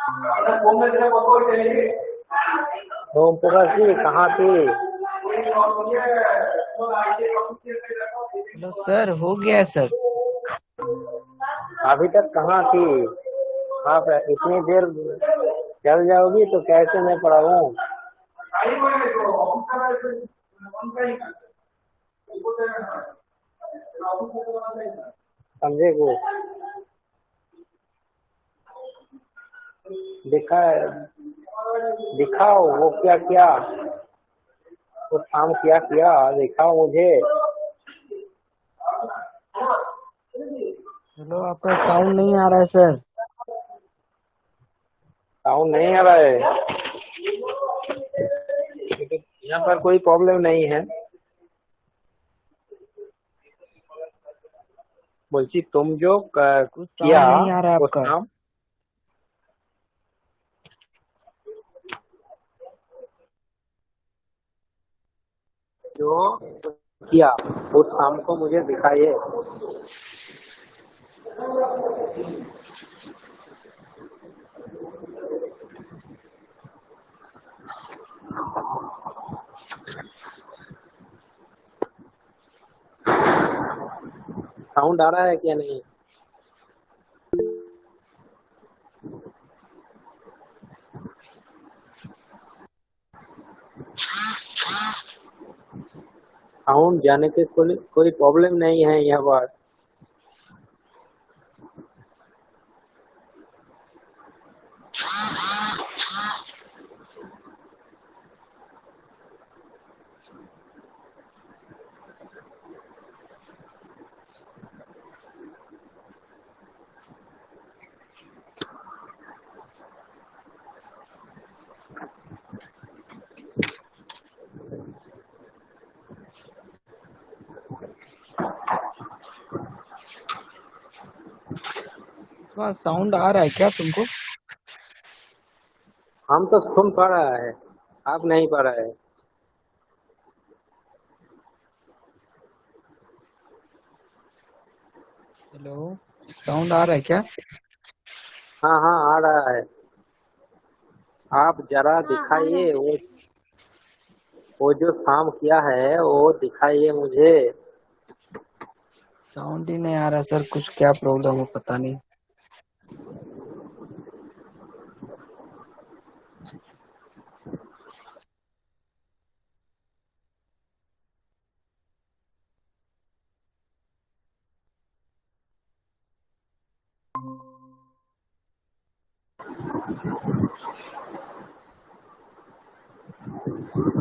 ओम प्रकाश जी कहाँ थी? Hello sir, हो गया है सर। अभी तक कहाँ थी? आप इतनी देर चल जाओगी तो कैसे मैं पढ़ाऊँ? समझे को दिखा दिखाओ वो क्या किया, वो काम क्या किया दिखाओ मुझे। हेलो, आपका साउंड नहीं आ रहा है सर। साउंड नहीं आ रहा है? यहाँ पर कोई प्रॉब्लम नहीं है। बोलची तुम जो कुछ किया साउंड नहीं आ रहा है वो आपका। काम, जो किया उस काम को मुझे दिखाइए। साउंड आ रहा है क्या नहीं? साउंड जाने के कोई प्रॉब्लम नहीं है यहाँ पर। इसमें साउंड आ रहा है क्या तुमको? हम तो सुन पा रहा है, आप नहीं पा रहा है। हेलो, साउंड आ रहा है क्या? हाँ हाँ आ रहा है। आप जरा हाँ आ रहा दिखाइए है। वो जो काम किया है वो दिखाइए मुझे। साउंड ही नहीं आ रहा सर, कुछ क्या प्रॉब्लम है पता नहीं।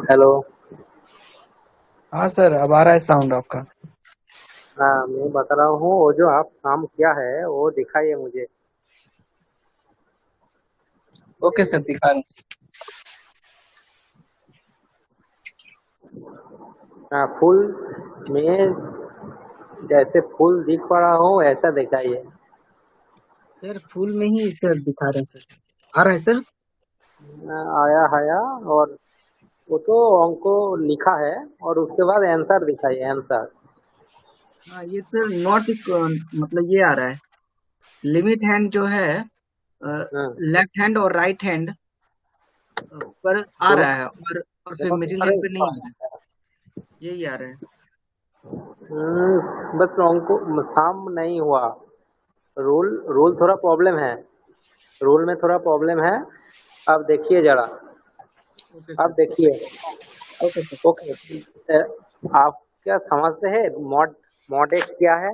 हेलो। हाँ सर, अब आ रहा है साउंड आपका। हाँ मैं बता रहा हूँ वो जो आप काम किया है वो दिखाइए मुझे। ओके सर, दिखा रहे हैं। हाँ फूल में जैसे फूल दिख पा रहा हूँ ऐसा दिखाइए। सर फुल में ही सर दिखा रहे हैं सर। आ रहा है सर। आया आया। और वो तो अंको लिखा है और उसके बाद आंसर दिखाइए आंसर। हाँ ये सर नॉट, मतलब ये आ रहा है। लिमिट हैंड जो है, हाँ लेफ्ट हैंड और राइट हैंड पर आ दोनों रहा है, और फिर दोनों मिडिल तरह हैंड पे नहीं इसका आ रहा है। यही आ रहा है। बस अंको साम नहीं हुआ। रूल रूल थोड़ा प्रॉब्लम है, रूल में थोड़ा प्रॉब्लम है। अब देखिए जरा, ओके अब सर। देखिए। Okay sir. ओके। आप क्या समझते हैं मॉडेक्स क्या है?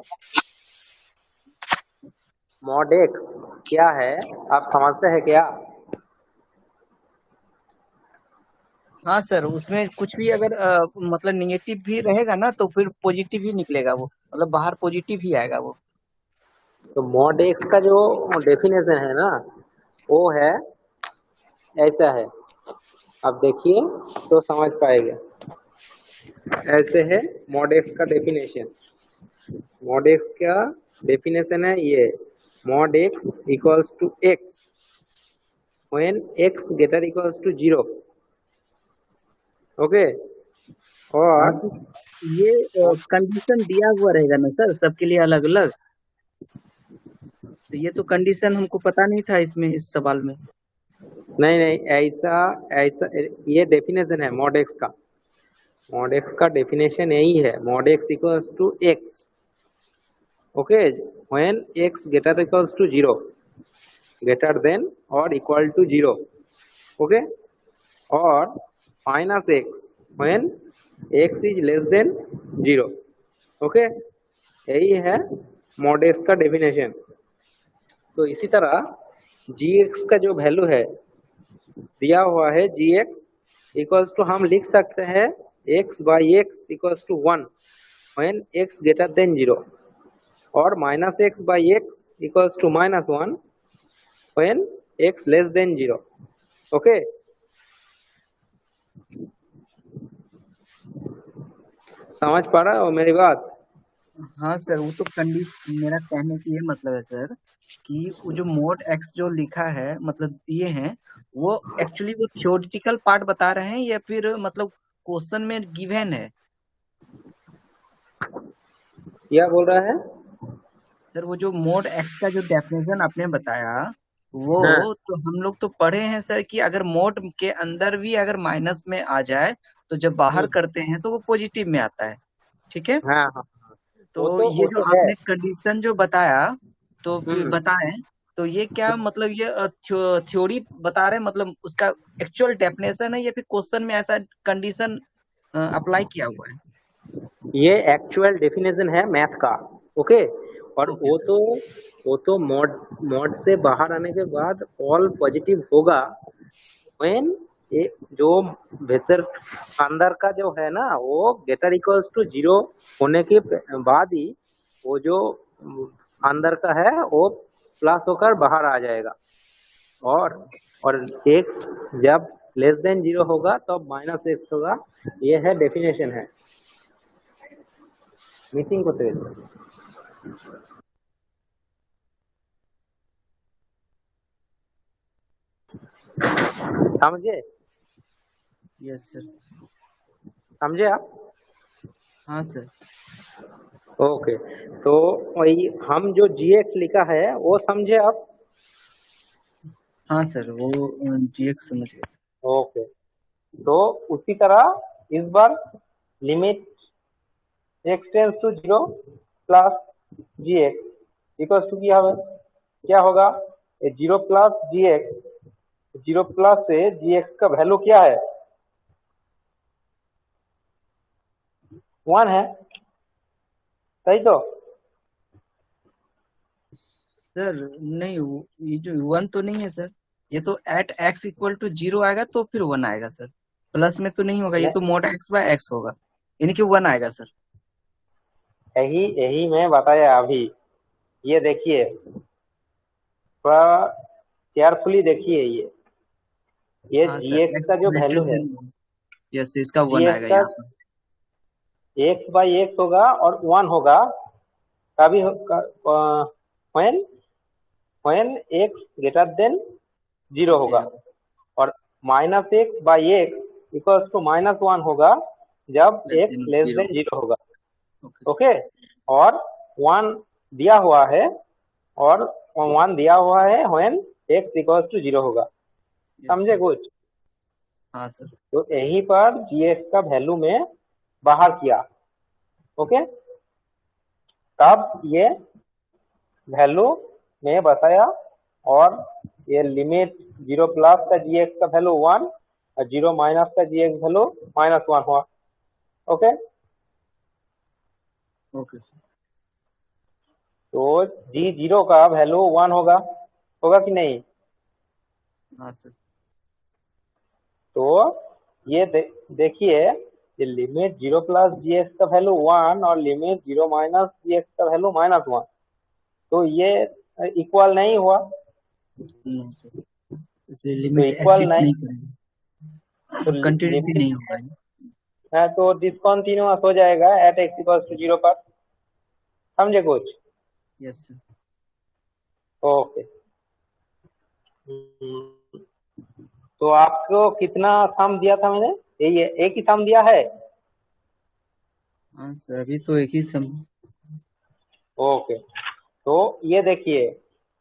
मॉडेक्स क्या है आप समझते हैं क्या? हाँ सर, उसमें कुछ भी अगर मतलब निगेटिव भी रहेगा ना तो फिर पॉजिटिव ही निकलेगा वो, मतलब बाहर पॉजिटिव ही आएगा वो। तो मॉडेक्स का जो डेफिनेशन है ना वो है, ऐसा है। आप देखिए तो समझ पाएगा। ऐसे है मॉडेक्स का डेफिनेशन। मॉडेक्स का डेफिनेशन है ये। Mod X equals to X when X greater equals to 0। Okay. हाँ और तो ये कंडीशन दिया हुआ रहेगा ना सर, सबके लिए अलग अलग। तो ये तो कंडीशन हमको पता नहीं था इसमें, इस सवाल में। नहीं नहीं, ऐसा ऐसा ये डेफिनेशन है मॉड एक्स का। मॉड एक्स का डेफिनेशन यही है, mod X equals to X. Okay, when X greater equals to zero, greater than और इक्वल टू जीरो। ओके, और minus X when X is less than zero. Okay, यही है mod X का definition. तो इसी तरह जी एक्स का जो वैल्यू है दिया हुआ है, जी एक्स इक्वल्स टू हम लिख सकते हैं X by X equals to one when X greater than zero, और minus X by X equals to minus one when X less than zero. Okay, समझ पा रहा हो मेरी बात? हाँ सर, वो तो मेरा कहने की ये मतलब है सर कि वो जो मोड एक्स जो लिखा है मतलब दिए हैं, वो एक्चुअली वो थ्योरेटिकल पार्ट बता रहे हैं या फिर मतलब क्वेश्चन में गिवन है? क्या बोल रहा है? सर वो जो मोड एक्स का जो डेफिनेशन आपने बताया, वो हाँ तो हम लोग तो पढ़े हैं सर कि अगर मोड के अंदर भी अगर माइनस में आ जाए तो जब बाहर करते हैं तो वो पॉजिटिव में आता है। ठीक है। हाँ हाँ, तो ये वो जो तो है। आपने कंडीशन जो बताया, तो फिर हम्म, बताएं, तो ये क्या मतलब ये थ्योरी बता रहे हैं, मतलब उसका एक्चुअल डेफिनेशन है या फिर क्वेश्चन में ऐसा कंडीशन अप्लाई किया हुआ है? ये एक्चुअल डेफिनेशन है मैथ का। ओके, और ओके सर। वो तो मॉड मॉड से बाहर आने के बाद ऑल पॉजिटिव होगा व्हेन ये जो भीतर अंदर का जो है ना वो ग्रेटर इक्वल्स टू जीरो होने के बाद ही वो जो अंदर का है वो प्लस होकर बाहर आ जाएगा। और और एक्स जब लेस देन जीरो होगा तब तो माइनस एक्स होगा। ये है डेफिनेशन है। मीटिंग को तेज समझे? Yes sir. समझे आप? हाँ सर। ओके, तो वही हम जो जी एक्स लिखा है वो समझे आप? हाँ सर, वो जीएक्स समझ गए सर। ओके, तो उसी तरह इस बार limit X tends to zero plus G X equal to क्या होगा? Zero plus G X, zero plus से जी एक्स का वैल्यू क्या है? वन है, सही तो? सर नहीं, ये जो वन तो नहीं है सर। ये तो at X equal to zero आएगा तो फिर वन आएगा सर। प्लस में तो नहीं होगा, ये तो मोड एक्स बाय एक्स होगा, यानी कि वन आएगा सर। यही यही मैं बताया अभी। ये देखिए, थोड़ा केयरफुली देखिए, ये हाँ जी सर, एक्स एक्स का जो ग्रेटर वैल्यू है, देन वन। यस, इसका जी वन एक्स आएगा का यहाँ पर। एक्स बाई एक्स होगा और वन होगा कभी when when X greater than zero होगा, जीरो। और minus X by X equals to minus one होगा जब less X than less zero. Then zero होगा। Okay sir. ओके, और वन दिया हुआ है, और वन दिया हुआ है when X equals to zero होगा। यस समझे सर। कुछ? हाँ सर। तो यहीं पर जी एक्स का वैल्यू में बाहर किया। ओके, तब ये वैल्यू में बताया, और ये लिमिट जीरो प्लस का जी एक्स का वैल्यू वन और जीरो माइनस का जी एक्स वैल्यू माइनस वन हुआ। Okay, okay sir. तो जी जीरो का वैल्यू वन होगा, होगा कि नहीं? हाँ सर। तो ये देखिए, ये limit zero plus G x का वैल्यू वन और लिमिट जीरो माइनस जी एक्स का वैल्यू माइनस वन, तो ये इक्वल नहीं हुआ। नो सर, इसलिए तो लिमिट इक्वल एग्जिट नहीं, नहीं तो करेगी, कंटिन्यूटी लिमिट नहीं होगा ये। है तो डिसकंटिन्यूअस हो जाएगा at X equal to zero पर। समझे कुछ? Yes sir. ओके, तो आपको कितना सम दिया था मैंने? ये एक ही सम दिया है? हाँ सर, अभी तो एक ही सम। ओके, तो ये देखिए,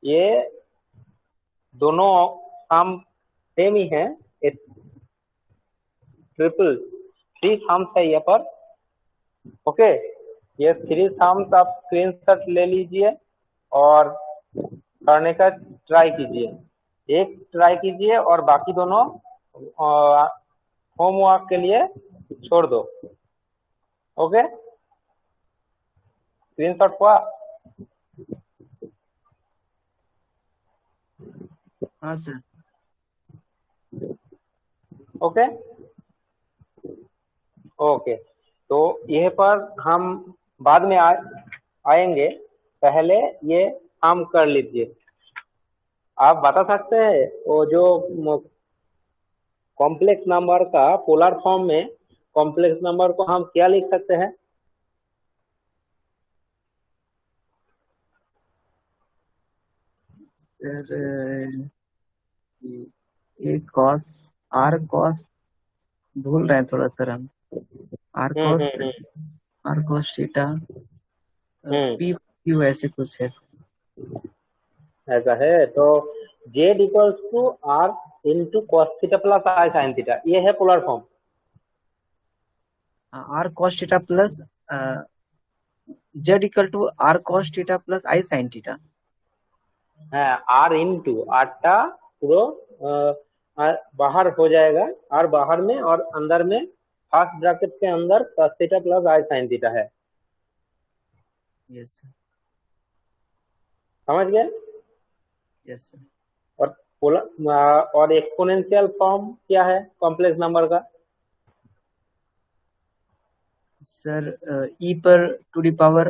ये दोनों सम सेम ही है, ये ट्रिपल थ्री थम्स है यहाँ पर। ओके, ये थ्री थम्स आप स्क्रीनशॉट ले लीजिए और करने का ट्राई कीजिए। एक ट्राई कीजिए और बाकी दोनों होमवर्क के लिए छोड़ दो। ओके, स्क्रीनशॉट हुआ? हाँ सर। ओके ओके, तो यह पर हम बाद में आएंगे, पहले ये हम कर लीजिए। आप बता सकते हैं वो जो कॉम्प्लेक्स नंबर का पोलर फॉर्म में कॉम्प्लेक्स नंबर को हम क्या लिख सकते हैं? सर ये कॉस, आर कॉस, भूल रहे हैं थोड़ा सर हम। R hmm cos, hmm R cos theta, hmm P Q ऐसे कुछ है ऐसा है तो Z equals to R into cos theta plus I sine theta, ये है polar form. R cos theta plus Z equal to R cos theta plus I sine theta. है R into आरटा पूरा बाहर हो जाएगा, आर बाहर में और अंदर में फर्स्ट ब्रैकेट के अंदर cos theta plus I sine theta है। यस सर, समझ गए? Yes sir. और और एक्सपोनेंशियल फॉर्म क्या है कॉम्प्लेक्स नंबर का? सर ई पर to the power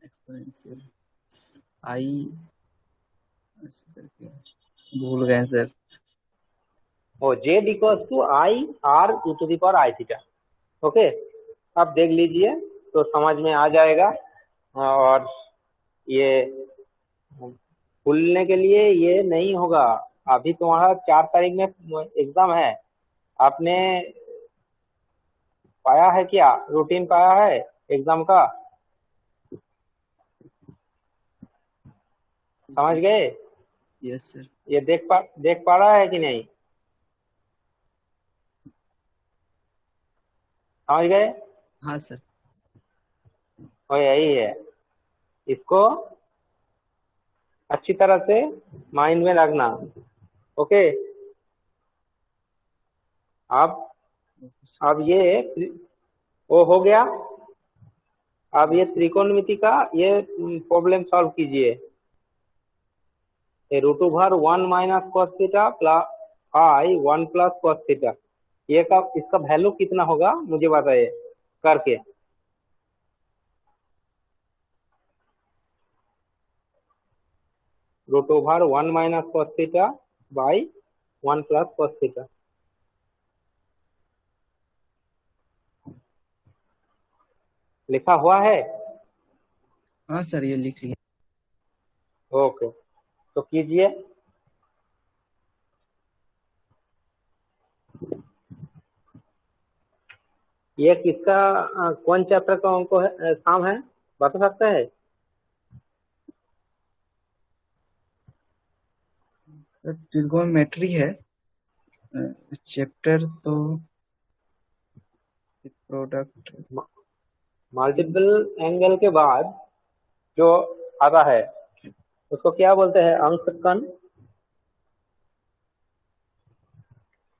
exponential I, ऐसे करके भूल गए सर। Oh Z equals to I R E to the power I theta. Okay, आप देख लीजिए तो समझ में आ जाएगा। और ये खुलने के लिए ये नहीं होगा, अभी तुम्हारा 4 तारीख में एग्जाम है। आपने पाया है क्या, रूटीन पाया है एग्जाम का? समझ गए? Yes sir. ये देख पा रहा है कि नहीं? समझ गए? हाँ सर। और यही है, इसको अच्छी तरह से माइंड में रखना। ओके, अब ये वो हो गया। अब ये त्रिकोणमिति का ये प्रॉब्लम सॉल्व कीजिए। Root over 1 minus cos theta plus I 1 plus cos theta, ये का इसका वैल्यू कितना होगा मुझे बताइए करके। Root over 1 minus cos theta by 1 plus cos theta. लिखा हुआ है? हाँ सर, ये लिख लिया। ओके, तो कीजिए। ये किसका कौन चैप्टर का अंक है, काम है, बता सकते हैं? सर ट्रिगोनोमेट्री है चैप्टर, तो प्रोडक्ट मल्टीपल एंगल के बाद जो आता है उसको क्या बोलते हैं? अंशकन।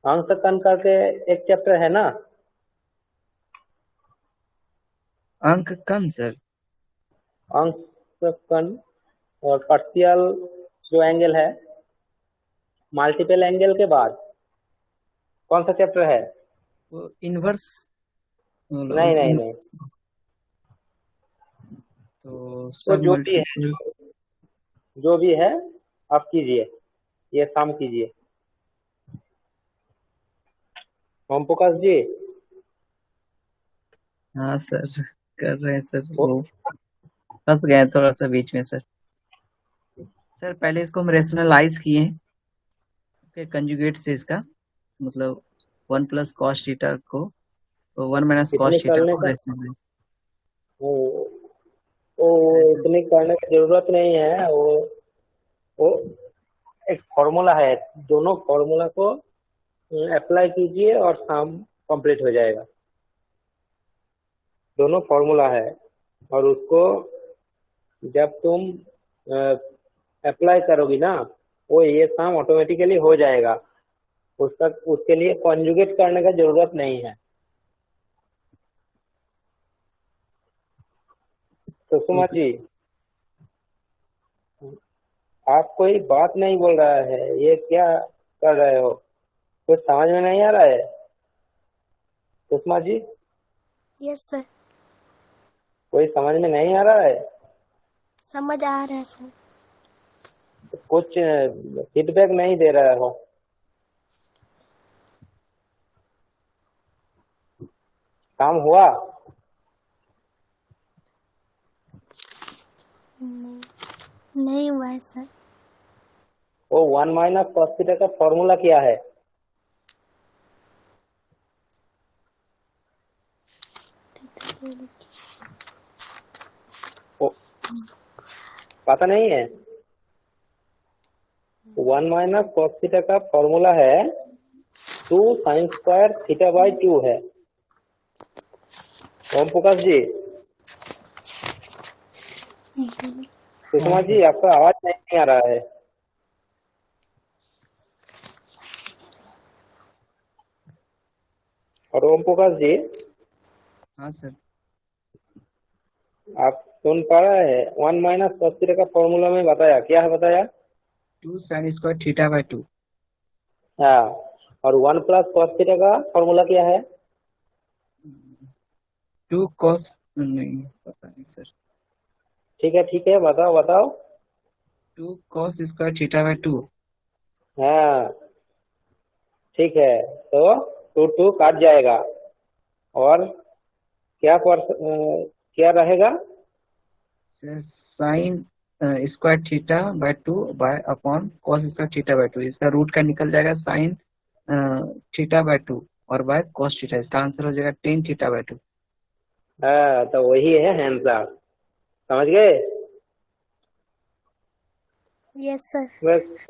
अंशकन करके एक चैप्टर है ना? अंक कम सर। अंशकन और पार्शियल जो एंगल है मल्टीपल एंगल के बाद कौन सा चैप्टर है? वो इनवर्स, नहीं नहीं नहीं, तो वो सब जो भी है, मल्टीपल। जो भी है आप कीजिए, ये शाम कीजिए। ओम प्रकाश जी, हाँ सर, कर रहे हैं सर, वो वो फंस गए थोड़ा सा बीच में सर। सर पहले इसको हम रेशनलाइज किए, ओके, कंजुगेट से इसका मतलब 1 प्लस कॉस थीटा को, 1 माइनस इतने कॉस थीटा करने को का रेशनलाइज। वो, वो ऐसे इतनी करने की जरूरत नहीं है। वो एक फॉर्मूला है, दोनों फॉर्मूला को अप्लाई कीजिए और काम कंप्लीट हो जाएगा। दोनों फॉर्मूला है और उसको जब तुम अप्लाई करोगी ना, वो ये काम ऑटोमेटिकली हो जाएगा। उसके लिए कॉन्जुगेट करने का जरूरत नहीं है। तो सुषमा जी, आप कोई बात नहीं बोल रहा है, ये क्या कर रहे हो? कुछ समझ में नहीं आ रहा है सुषमा जी? Yes sir. कोई समझ में नहीं आ रहा है? समझ आ रहा है सर। कुछ फीडबैक नहीं दे रहा हो? काम हुआ? नहीं हुआ है सर। वो 1 माइनस कॉस थीटा का फॉर्मूला क्या है? ओ, पता नहीं है? 1 माइनस कॉस थीटा का फॉर्मूला है 2 साइन स्क्वायर थीटा बाई 2 है। ओम प्रकाश जी, सुषमा जी, आपका आवाज नहीं आ रहा है। और ओम प्रकाश जी, हाँ सर। आप सुन पा रहे हैं? 1 माइनस कॉस थीटा का फॉर्मूला में बताया, क्या है बताया? 2 साइन स्क्वायर थीटा बाय 2। हाँ, और 1 प्लस कॉस थीटा का फॉर्मूला क्या है? 2 कॉस, नहीं पता नहीं सर। ठीक है, बताओ बताओ। 2 कॉस स्क्वायर थीटा बाय 2। हाँ, ठीक है। तो 2 काट जाएगा और क्या रहेगा? Sine square theta by 2 by upon cos square theta by 2। इसका रूट का निकल जाएगा साइन थीटा बाय 2 और बाय कॉस थीटा। इसका आंसर हो जाएगा टेन थीटा बाय 2। हाँ, तो वही है आंसर। समझ गए? Yes sir. बस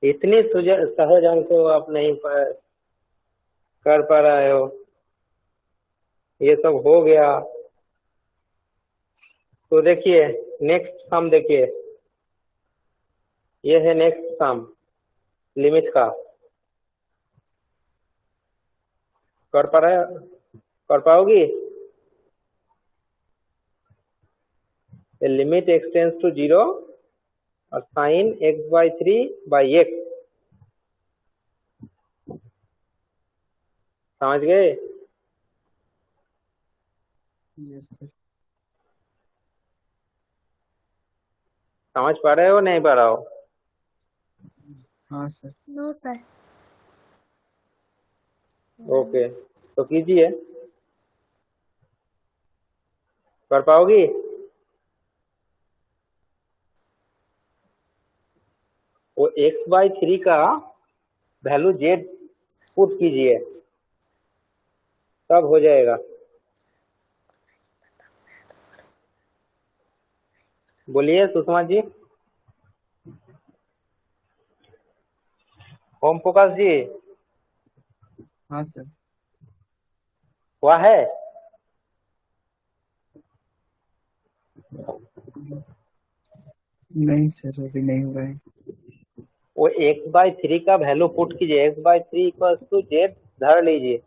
इतनी सहज अंक तो आप नहीं कर पा रहे हो। ये सब हो गया। तो देखिए, नेक्स्ट सम देखिए, ये है नेक्स्ट सम लिमिट का। कर पाओगी? लिमिट एक्सटेंड्स टू 0 और साइन x/3/x। समझ गए? Yes sir. समझ पा रहे हो नहीं पा रहे हो? हाँ सर। No sir. ओके, तो कीजिए। कर पाओगी? वो x/3 का वैल्यू z पुट कीजिए, तब हो जाएगा। बोलिए सुषमा जी। ओम प्रकाश जी, हाँ सर। हुआ है? नहीं सर, अभी नहीं हुआ है। वो x/3 का वैल्यू पुट कीजिए। x/3 इक्वल्स टू z धर लीजिए।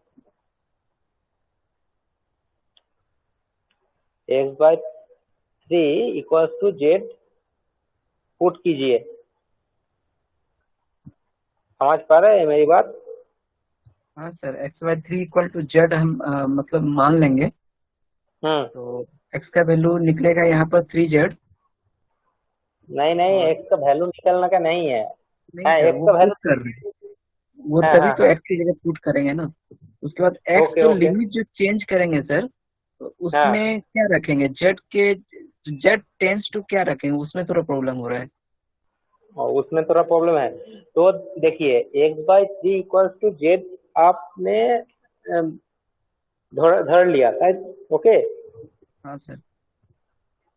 x/3 equals to z put कीजिए। समझ पा रहे हैं मेरी बात? हाँ sir, x/3 equal to Z हम मतलब मान लेंगे। तो x का वैल्यू निकलेगा यहाँ पर 3z। नहीं, और x का वैल्यू निकलने का नहीं है। नहीं हाँ, सर, x वो का पुट वैल्यू। कर रहे हैं। वो हाँ तभी हाँ तो हाँ। x की जगह पुट करेंगे ना। उसके बाद x ओके जो ओके। लिमिट जो चेंज करेंगे सर, तो हाँ, उसमें क्या रखेंगे? z टेंस टू क्या रखेंगे? उसमें थोड़ा प्रॉब्लम हो रहा है। और उसमें थोड़ा प्रॉब्लम है। तो देखिए, x/3 इक्वल्स टू z आपने धर लिया शायद। ओके, हाँ सर।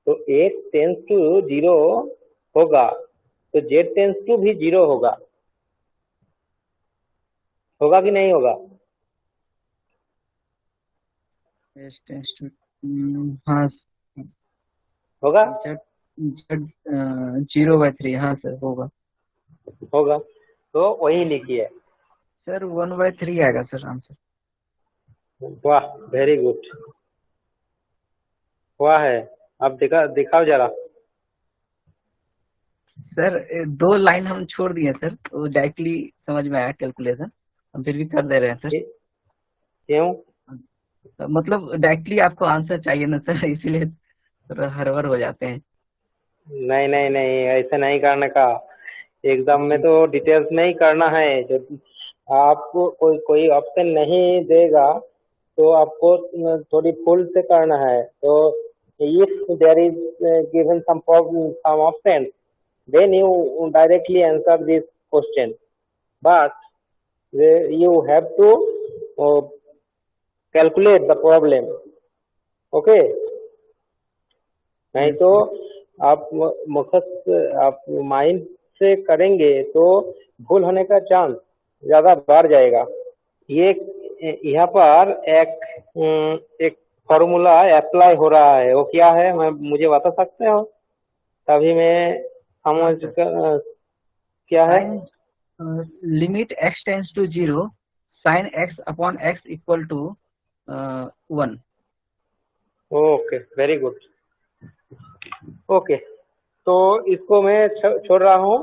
तो 8 टेंस टू 0 होगा, तो z टेंस टू भी 0 होगा। होगा कि नहीं होगा? एस टेंस टू, हाँ होगा। जेड जेड 0/3, हाँ सर होगा। होगा, तो वही लिखिए। सर 1/3 आएगा सर आंसर। वाह, वेरी गुड, वाह है। अब दिखाओ जरा। सर 2 लाइन हम छोड़ दिए सर, वो डायरेक्टली समझ में आया कैलकुलेशन, हम फिर भी कर दे रहे हैं सर। क्यों? मतलब डायरेक्टली आपको आंसर चाहिए ना सर, इसीलिए थोड़ा हड़बड़ हो जाते हैं। नहीं नहीं नहीं, ऐसा नहीं करने का। एग्जाम में जी तो डिटेल्स में ही करना है। जो आपको कोई ऑप्शन नहीं देगा तो आपको थोड़ी फुल से करना है। तो if there is given some option, then you directly answer this question, but you have to calculate the problem, okay? नहीं तो आप आप माइंड से करेंगे तो भूल होने का चांस ज्यादा बढ़ जाएगा। ये यहाँ पर एक फॉर्मूला अप्लाई हो रहा है, वो क्या है मुझे बता सकते हो? तभी मैं समझ क्या है? Limit x tends to 0 sin x upon x equal to 1। Okay, very good. Okay, तो इसको मैं छोड़ रहा हूँ।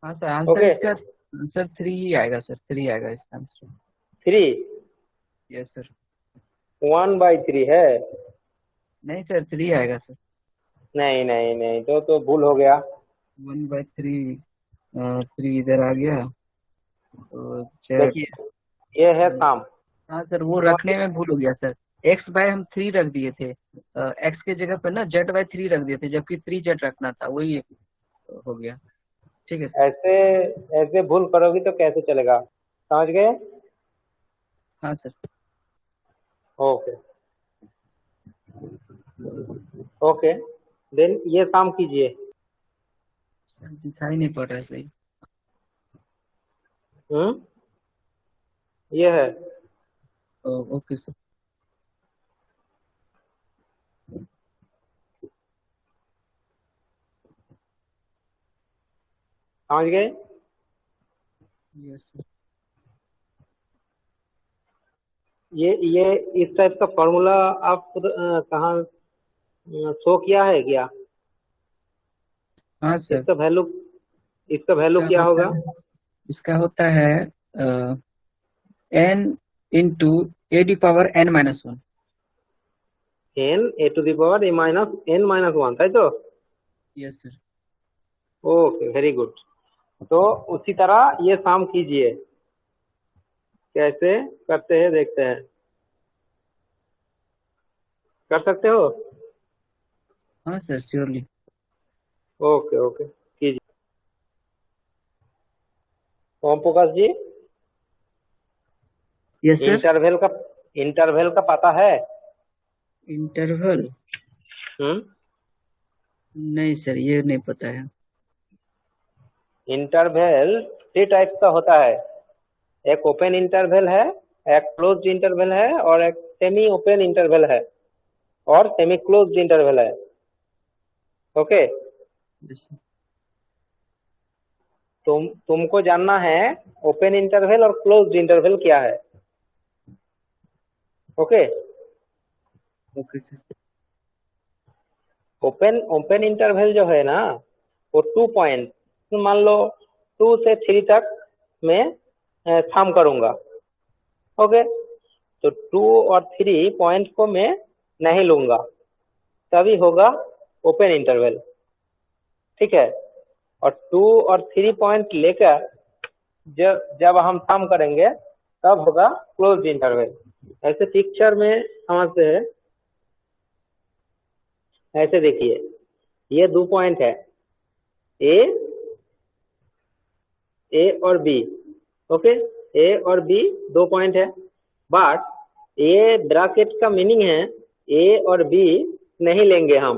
हाँ सर आंसर ओके, इसका सर 3 आएगा सर, 3 आएगा इसका आंसर। 3? Yes sir. 1/3 है? नहीं सर 3 आएगा सर। नहीं नहीं नहीं, तो भूल हो गया। 1/3, 3 इधर आ गया तो देखिए, ये है सम। हाँ सर वो रखने में भूल हो गया सर, x बाय हम 3 रख दिए थे, x के जगह पर ना z/3 रख दिए थे, जबकि 3z रखना था, वही हो गया। ठीक है सर। ऐसे भूल करोगी तो कैसे चलेगा? समझ गए? हाँ सर। ओके ओके, देन ये काम कीजिए। दिखाई नहीं पड़ रहा है सही। ये है। Okay sir. समझ गए? Yes sir. ये इस टाइप का फॉर्मूला आप कहाँ शो किया है क्या? हाँ सर। इसका वैल्यू क्या होगा? इसका होता है n into a⁻n-1। n a⁻n-1, ताई तो? Yes sir. Okay, very good. तो उसी तरह ये सम कीजिए। कैसे करते हैं देखते हैं। कर सकते हो? हाँ सर श्योरली। ओके ओके, कीजिए। Om Prakash ji, yes sir. Interval का पता है? इंटरवल? नहीं सर ये नहीं पता है। इंटरवल 3 टाइप का होता है। एक ओपन इंटरवल है, एक क्लोज्ड इंटरवल है, और एक सेमी ओपन इंटरवल है, और सेमी क्लोज्ड इंटरवल है। ओके, तुमको जानना है ओपन इंटरवल और क्लोज्ड इंटरवल क्या है। Okay okay sir. Open interval जो है ना, वो 2 पॉइंट, मान लो 2 से 3 तक मैं थम करूंगा। ओके, तो 2 और 3 पॉइंट को मैं नहीं लूंगा, तभी होगा ओपन इंटरवल। ठीक है, और 2 और 3 पॉइंट लेकर जब हम थम करेंगे तब होगा क्लोज्ड इंटरवल। ऐसे पिक्चर में समझते हैं। ऐसे देखिए, ये 2 पॉइंट है, ए और बी। ओके, ए और बी 2 पॉइंट है, बट ये ब्रैकेट का मीनिंग है ए और बी नहीं लेंगे हम।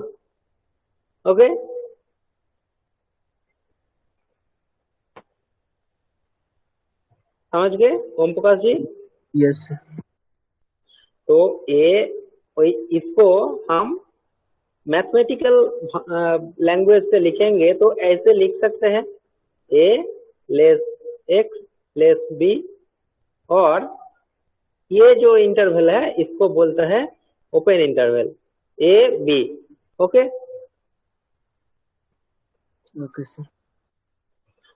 ओके, समझ गए ओम प्रकाश जी? Yes sir. तो इसको हम मैथमेटिकल लैंग्वेज से लिखेंगे तो ऐसे लिख सकते हैं A less X less B, और ये जो इंटरवल है इसको बोलते हैं open interval A B. Okay okay sir.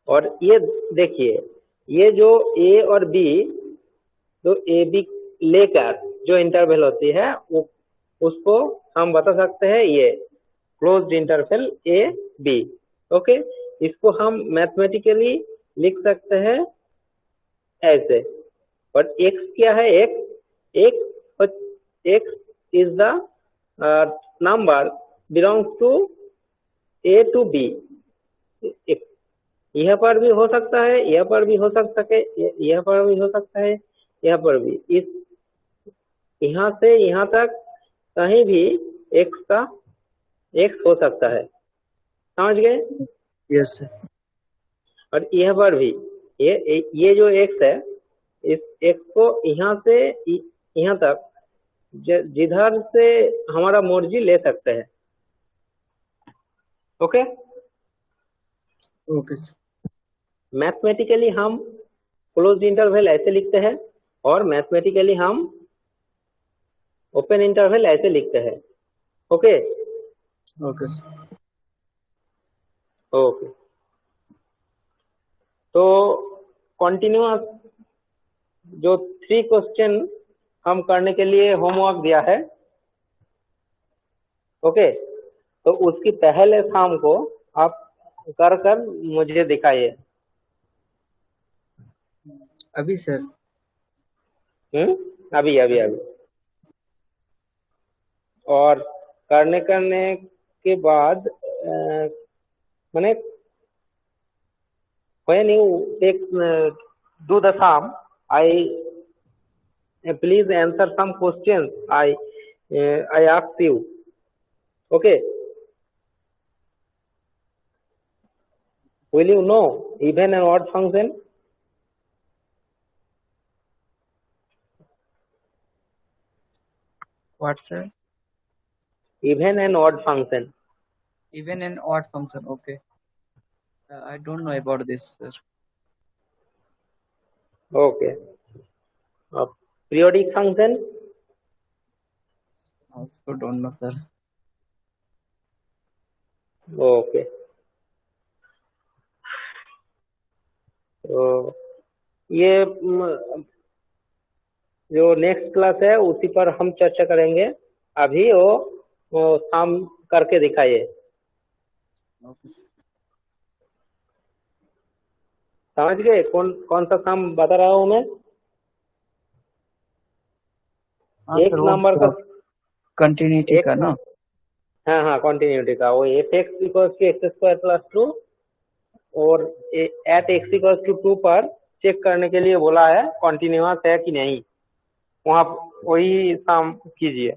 और ये देखिए, ये जो ए और बी, तो ए बी लेकर जो इंटरवल होती है वो उसको हम बता सकते हैं ये closed interval A B. Okay, इसको हम मैथमेटिकली लिख सकते हैं ऐसे। और एक्स क्या है? X is the number belongs to A to B. यहाँ पर भी हो सकता है, यहाँ पर भी हो सकता है, यहाँ पर भी हो सकता है, यहाँ पर भी। इस यहाँ से यहाँ तक कहीं भी एक्स हो सकता है। समझ गए? Yes sir. और यहाँ पर भी ये जो एक्स है, इस एक्स को यहाँ से यहाँ तक जिधर से हमारा मर्जी ले सकते हैं। Okay, okay sir. मैथमेटिकली हम क्लोज्ड इंटरवल ऐसे लिखते हैं और मैथमेटिकली हम ओपन इंटरवल ऐसे लिखते हैं। Okay okay sir. ओके, तो कंटिन्यूअस जो 3 क्वेश्चन हम करने के लिए होमवर्क दिया है, ओके, तो उसकी पहले शाम को आप कर मुझे दिखाइए। अभी सर? अभी अभी अभी। और करने के बाद मैंने when you take do the sum, please answer some questions I ask you. Okay, will you know even and odd function? What sir? Even and odd function. Even and odd function. Okay. I don't know about this sir. Okay. Periodic function. Also don't know sir. Okay. तो ये जो next class है उसी पर हम चर्चा करेंगे। अभी वो शाम करके दिखाइए। Okay sir. समझ गए कौन सा काम बता रहा हूँ मैं? एक नंबर का कंटिन्यूटी का ना? हाँ, कंटिन्यूटी का। वो F X equals to X square plus 2 और एट एक्स इक्वल्स टू 2 पर चेक करने के लिए बोला है कंटिन्यूअस है कि नहीं। वहाँ वही काम कीजिए।